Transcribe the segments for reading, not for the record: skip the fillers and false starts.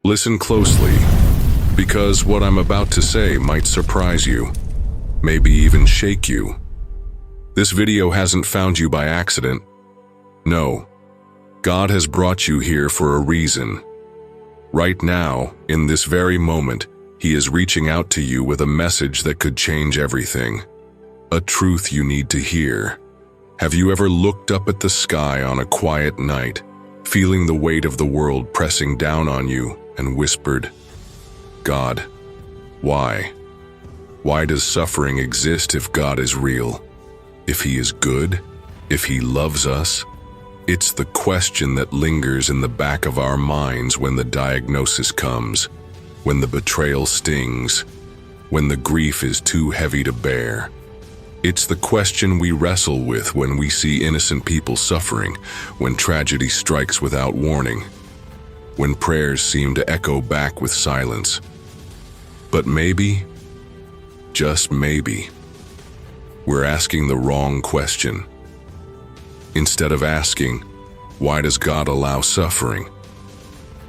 Listen closely, because what I'm about to say might surprise you, maybe even shake you. This video hasn't found you by accident. No, God has brought you here for a reason. Right now, in this very moment, He is reaching out to you with a message that could change everything. A truth you need to hear. Have you ever looked up at the sky on a quiet night, feeling the weight of the world pressing down on you, and whispered, "God, why? Why does suffering exist if God is real? If He is good? If He loves us?" It's the question that lingers in the back of our minds when the diagnosis comes, when the betrayal stings, when the grief is too heavy to bear. It's the question we wrestle with when we see innocent people suffering, when tragedy strikes without warning, when prayers seem to echo back with silence. But maybe, just maybe, we're asking the wrong question. Instead of asking, why does God allow suffering?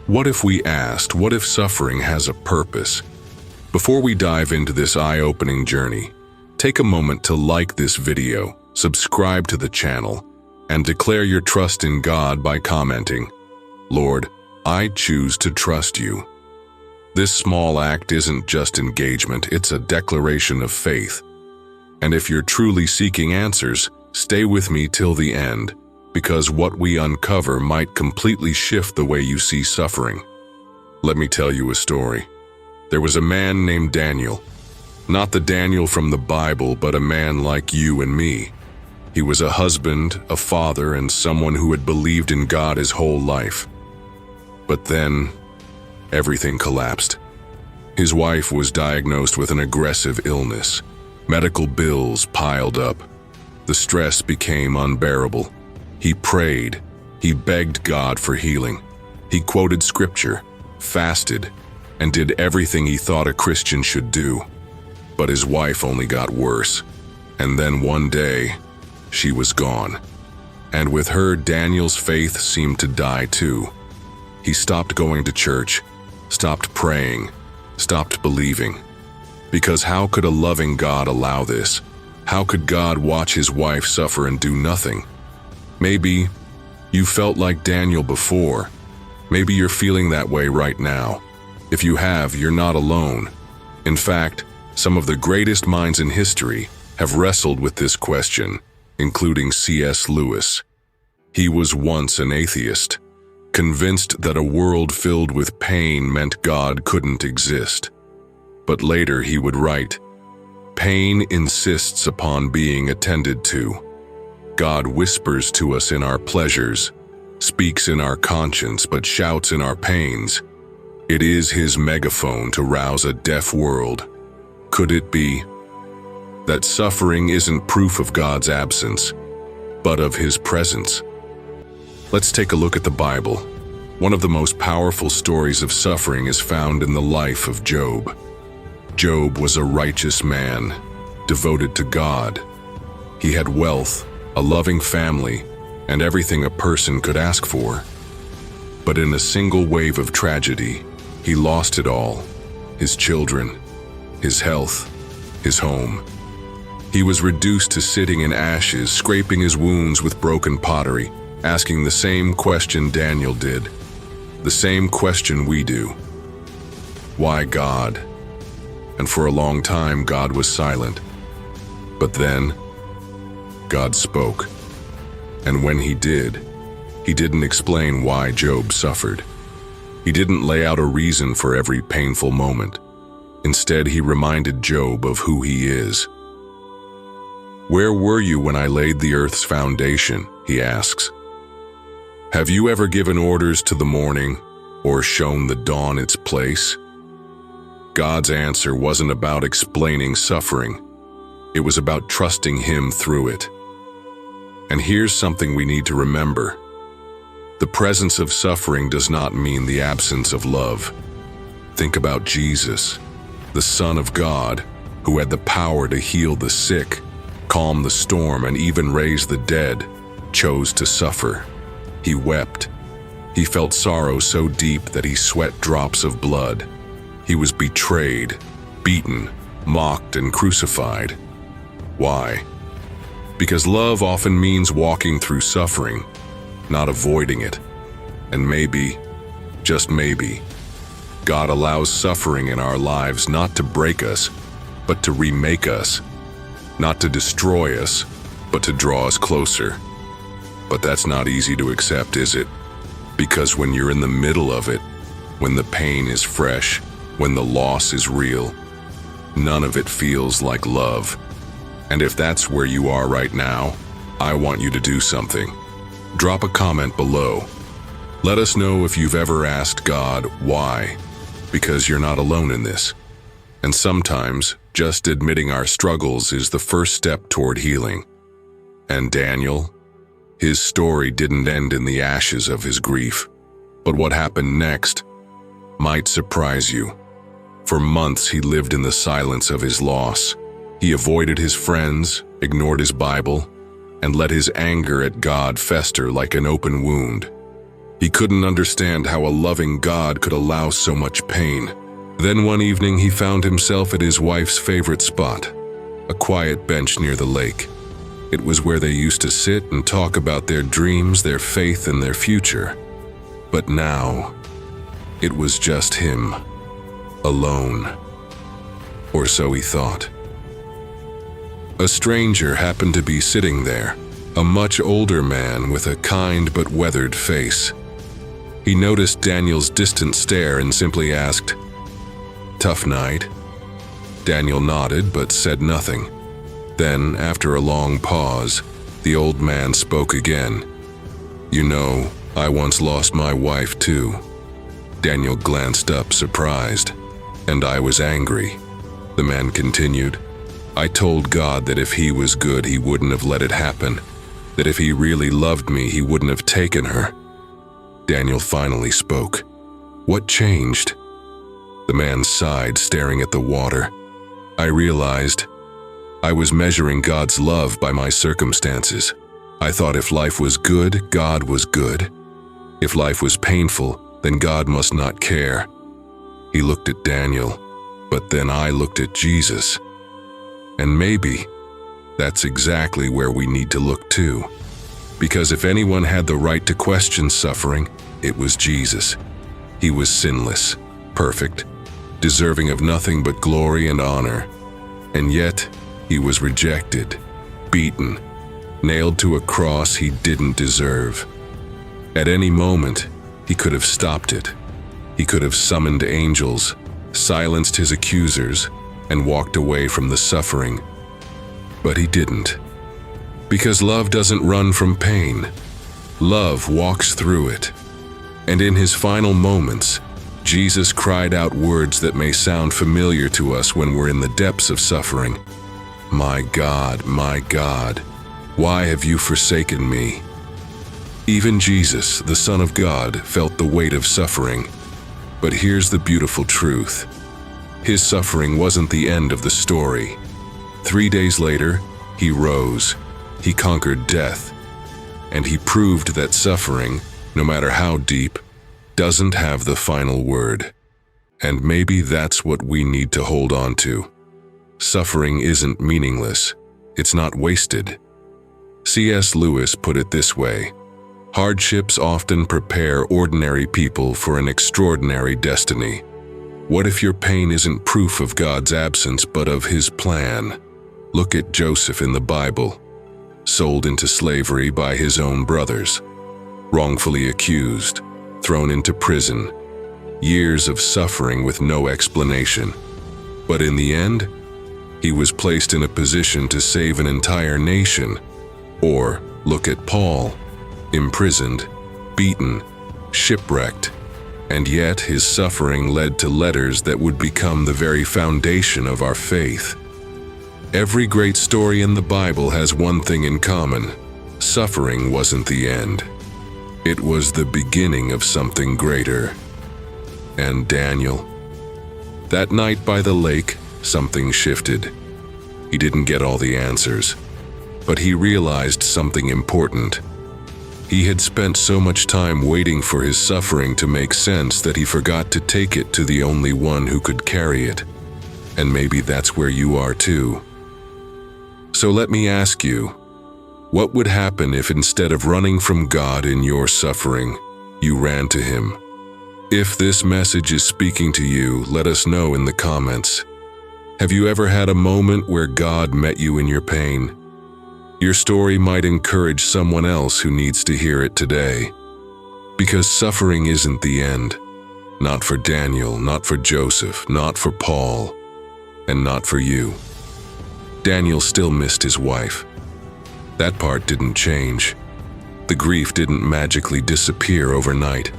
What if we asked, what if suffering has a purpose? Before we dive into this eye-opening journey, take a moment to like this video, subscribe to the channel, and declare your trust in God by commenting, "Lord, I choose to trust you." This small act isn't just engagement, it's a declaration of faith. And if you're truly seeking answers, stay with me till the end, because what we uncover might completely shift the way you see suffering. Let me tell you a story. There was a man named Daniel. Not the Daniel from the Bible, but a man like you and me. He was a husband, a father, and someone who had believed in God his whole life. But then, everything collapsed. His wife was diagnosed with an aggressive illness. Medical bills piled up. The stress became unbearable. He prayed. He begged God for healing. He quoted scripture, fasted, and did everything he thought a Christian should do. But his wife only got worse. And then one day, she was gone. And with her, Daniel's faith seemed to die too. He stopped going to church, stopped praying, stopped believing. Because how could a loving God allow this? How could God watch his wife suffer and do nothing? Maybe you felt like Daniel before. Maybe you're feeling that way right now. If you have, you're not alone. In fact, some of the greatest minds in history have wrestled with this question, including C.S. Lewis. He was once an atheist, convinced that a world filled with pain meant God couldn't exist. But later he would write, "Pain insists upon being attended to. God whispers to us in our pleasures, speaks in our conscience, but shouts in our pains. It is his megaphone to rouse a deaf world." Could it be that suffering isn't proof of God's absence, but of his presence? Let's take a look at the Bible. One of the most powerful stories of suffering is found in the life of Job. Job was a righteous man, devoted to God. He had wealth, a loving family, and everything a person could ask for. But in a single wave of tragedy, he lost it all: his children, his health, his home. He was reduced to sitting in ashes, scraping his wounds with broken pottery, asking the same question Daniel did, the same question we do. Why God? And for a long time, God was silent. But then, God spoke. And when he did, he didn't explain why Job suffered. He didn't lay out a reason for every painful moment. Instead, he reminded Job of who he is. "Where were you when I laid the earth's foundation?" he asks. "Have you ever given orders to the morning or shown the dawn its place?" God's answer wasn't about explaining suffering. It was about trusting him through it. And here's something we need to remember. The presence of suffering does not mean the absence of love. Think about Jesus, the Son of God, who had the power to heal the sick, calm the storm, and even raise the dead, chose to suffer. He wept. He felt sorrow so deep that he sweat drops of blood. He was betrayed, beaten, mocked, and crucified. Why? Because love often means walking through suffering, not avoiding it. And maybe, just maybe, God allows suffering in our lives not to break us, but to remake us. Not to destroy us, but to draw us closer. But that's not easy to accept, is it? Because when you're in the middle of it, when the pain is fresh, when the loss is real, none of it feels like love. And if that's where you are right now, I want you to do something. Drop a comment below. Let us know if you've ever asked God why, because you're not alone in this. And sometimes, just admitting our struggles is the first step toward healing. And Daniel? His story didn't end in the ashes of his grief. But what happened next might surprise you. For months he lived in the silence of his loss. He avoided his friends, ignored his Bible, and let his anger at God fester like an open wound. He couldn't understand how a loving God could allow so much pain. Then one evening he found himself at his wife's favorite spot, a quiet bench near the lake. It was where they used to sit and talk about their dreams, their faith, and their future. But now, it was just him, alone. Or so he thought. A stranger happened to be sitting there, a much older man with a kind but weathered face. He noticed Daniel's distant stare and simply asked, "Tough night?" Daniel nodded but said nothing. Then, after a long pause, the old man spoke again. "You know, I once lost my wife too." Daniel glanced up, surprised. "And I was angry," the man continued. "I told God that if he was good, he wouldn't have let it happen. That if he really loved me, he wouldn't have taken her." Daniel finally spoke. "What changed?" The man sighed, staring at the water. "I realized I was measuring God's love by my circumstances. I thought if life was good, God was good. If life was painful, then God must not care." He looked at Daniel, but then I looked at Jesus. And maybe that's exactly where we need to look too. Because if anyone had the right to question suffering, it was Jesus. He was sinless, perfect, deserving of nothing but glory and honor. And yet, he was rejected, beaten, nailed to a cross he didn't deserve. At any moment, he could have stopped it. He could have summoned angels, silenced his accusers, and walked away from the suffering. But he didn't. Because love doesn't run from pain. Love walks through it. And in his final moments, Jesus cried out words that may sound familiar to us when we're in the depths of suffering. My God, why have you forsaken me?" Even Jesus, the Son of God, felt the weight of suffering. But here's the beautiful truth. His suffering wasn't the end of the story. 3 days later, he rose. He conquered death. And he proved that suffering, no matter how deep, doesn't have the final word. And maybe that's what we need to hold on to. Suffering isn't meaningless. It's not wasted. C.S. Lewis put it this way: hardships often prepare ordinary people for an extraordinary destiny. What if your pain isn't proof of God's absence but of his plan? Look at Joseph in the Bible, sold into slavery by his own brothers, wrongfully accused, thrown into prison, years of suffering with no explanation. But in the end, he was placed in a position to save an entire nation. Or look at Paul, imprisoned, beaten, shipwrecked, and yet his suffering led to letters that would become the very foundation of our faith. Every great story in the Bible has one thing in common: suffering wasn't the end. It was the beginning of something greater. And Daniel? That night by the lake, something shifted. He didn't get all the answers, but he realized something important. He had spent so much time waiting for his suffering to make sense that he forgot to take it to the only one who could carry it. And maybe that's where you are too. So let me ask you, what would happen if instead of running from God in your suffering, you ran to Him? If this message is speaking to you, let us know in the comments. Have you ever had a moment where God met you in your pain? Your story might encourage someone else who needs to hear it today. Because suffering isn't the end. Not for Daniel, not for Joseph, not for Paul, and not for you. Daniel still missed his wife. That part didn't change. The grief didn't magically disappear overnight.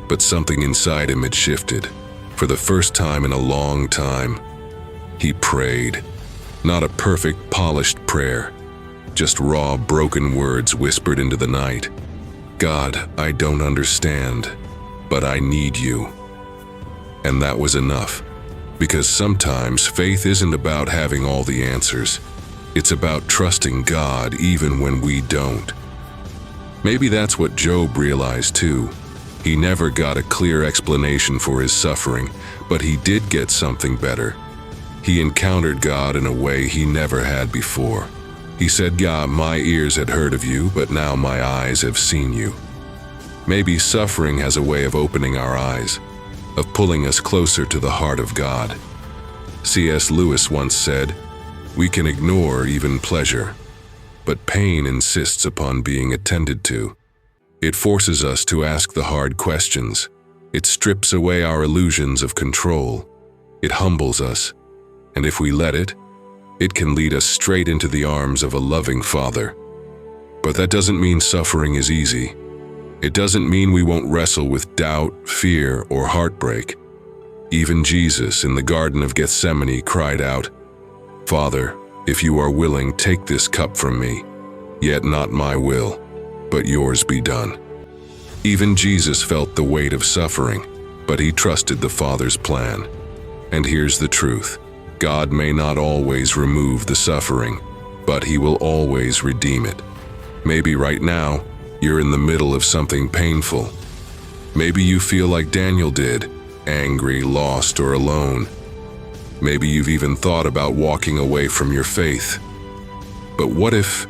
But something inside him had shifted. For the first time in a long time, he prayed. Not a perfect, polished prayer. Just raw, broken words whispered into the night. God, I don't understand, but I need you. And that was enough. Because sometimes faith isn't about having all the answers. It's about trusting God even when we don't. Maybe that's what Job realized too. He never got a clear explanation for his suffering, but he did get something better. He encountered God in a way he never had before. He said, "God, my ears had heard of you, but now my eyes have seen you." Maybe suffering has a way of opening our eyes, of pulling us closer to the heart of God. C.S. Lewis once said, "We can ignore even pleasure, but pain insists upon being attended to. It forces us to ask the hard questions. It strips away our illusions of control. It humbles us, and if we let it, it can lead us straight into the arms of a loving Father. But that doesn't mean suffering is easy. It doesn't mean we won't wrestle with doubt, fear, or heartbreak. Even Jesus in the Garden of Gethsemane cried out, "Father, if you are willing, take this cup from me. Yet not my will, but yours be done." Even Jesus felt the weight of suffering, but he trusted the Father's plan. And here's the truth. God may not always remove the suffering, but He will always redeem it. Maybe right now, you're in the middle of something painful. Maybe you feel like Daniel did, angry, lost, or alone. Maybe you've even thought about walking away from your faith. But what if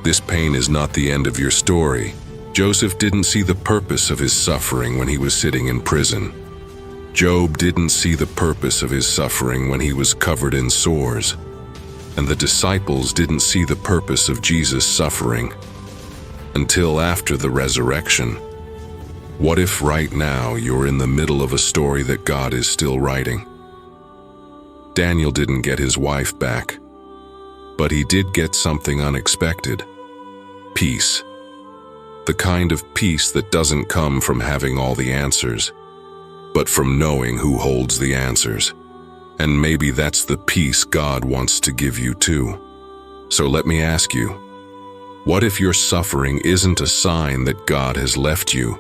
this pain is not the end of your story? Joseph didn't see the purpose of his suffering when he was sitting in prison. Job didn't see the purpose of his suffering when he was covered in sores. And the disciples didn't see the purpose of Jesus' suffering until after the resurrection. What if right now you're in the middle of a story that God is still writing? Daniel didn't get his wife back, but he did get something unexpected. Peace. The kind of peace that doesn't come from having all the answers, but from knowing who holds the answers. And maybe that's the peace God wants to give you too. So let me ask you, what if your suffering isn't a sign that God has left you,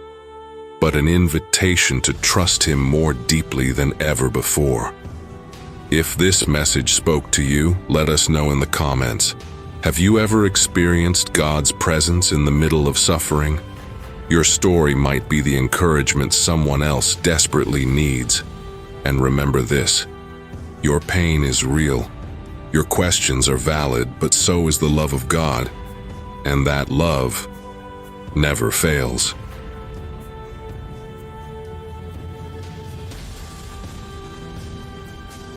but an invitation to trust Him more deeply than ever before? If this message spoke to you, let us know in the comments. Have you ever experienced God's presence in the middle of suffering? Your story might be the encouragement someone else desperately needs. And remember this, your pain is real. Your questions are valid, but so is the love of God. And that love never fails.